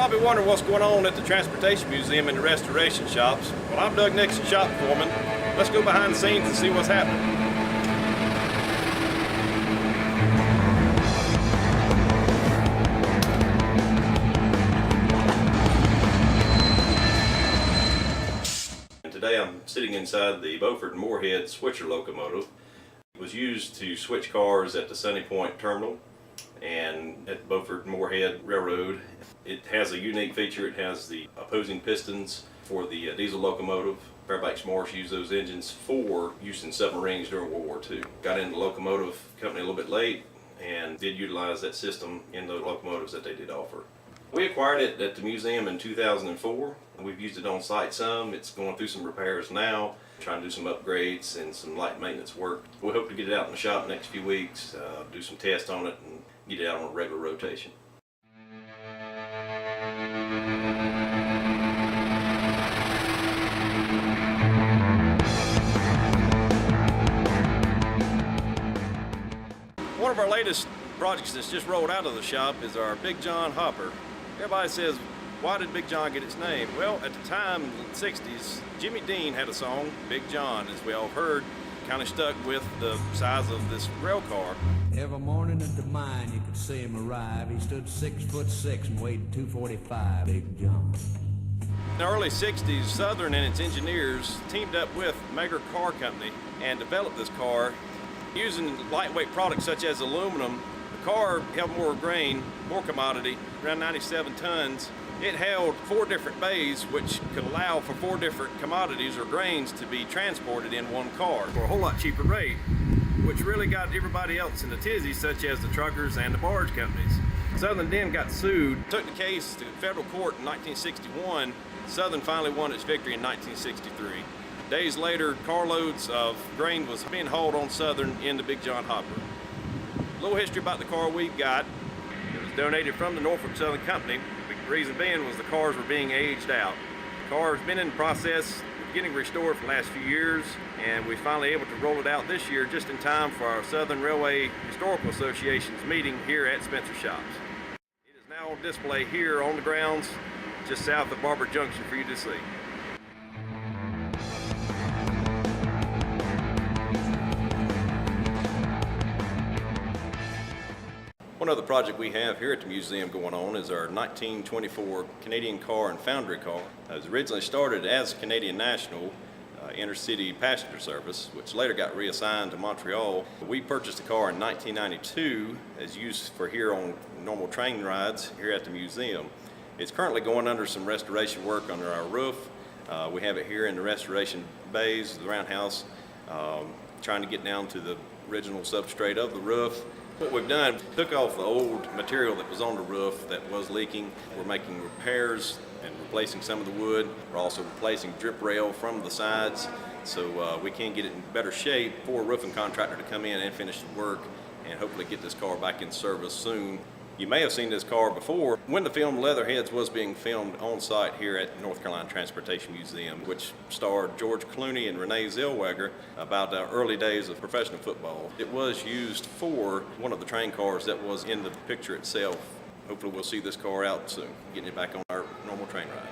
probably wondering what's going on at the Transportation Museum and the restoration shops. Well, I'm Doug Nixon, shop foreman. Let's go behind the scenes and see what's happening. And today I'm sitting inside the Beaufort Morehead switcher locomotive. It was used to switch cars at the Sunny Point Terminal and at Beaufort Morehead Railroad. It has a unique feature. It has the opposing pistons for the diesel locomotive. Fairbanks Morse used those engines for use in submarines during World War II. Got into the locomotive company a little bit late and did utilize that system in the locomotives that they did offer. We acquired it at the museum in 2004. We've used it on site some. It's going through some repairs now, trying to do some upgrades and some light maintenance work. We hope to get it out in the shop next few weeks, do some tests on it and get it out on a regular rotation. One of our latest projects that's just rolled out of the shop is our Big John hopper. Everybody says, why did Big John get its name? Well, at the time, in the 60s, Jimmy Dean had a song, Big John, as we all heard, kind of stuck with the size of this rail car. Every morning at the mine you could see him arrive. He stood 6'6" and weighed 245. Big John. In the early 60s, Southern and its engineers teamed up with Mager Car Company and developed this car. Using lightweight products such as aluminum, the car held more grain, more commodity, around 97 tons. It held 4 different bays, which could allow for 4 different commodities or grains to be transported in one car for a whole lot cheaper rate, which really got everybody else in a tizzy, such as the truckers and the barge companies. Southern then got sued, took the case to federal court in 1961. Southern finally won its victory in 1963. Days later, carloads of grain was being hauled on Southern in the Big John hopper. A little history about the car we've got. It was donated from the Norfolk Southern Company. The reason being was the cars were being aged out. The car has been in the process of getting restored for the last few years, and we're finally able to roll it out this year just in time for our Southern Railway Historical Association's meeting here at Spencer Shops. It is now on display here on the grounds just south of Barber Junction for you to see. One other project we have here at the museum going on is our 1924 Canadian car and Foundry car. It was originally started as Canadian National intercity passenger service, which later got reassigned to Montreal. We purchased the car in 1992 as used for here on normal train rides here at the museum. It's currently going under some restoration work under our roof. We have it here in the restoration bays, the Roundhouse, trying to get down to the original substrate of the roof. What we've done, took off the old material that was on the roof that was leaking. We're making repairs and replacing some of the wood. We're also replacing drip rail from the sides so we can get it in better shape for a roofing contractor to come in and finish the work and hopefully get this car back in service soon. You may have seen this car before when the film Leatherheads was being filmed on site here at North Carolina Transportation Museum, which starred George Clooney and Renee Zellweger about the early days of professional football. It was used for one of the train cars that was in the picture itself. Hopefully we'll see this car out soon, getting it back on our normal train ride.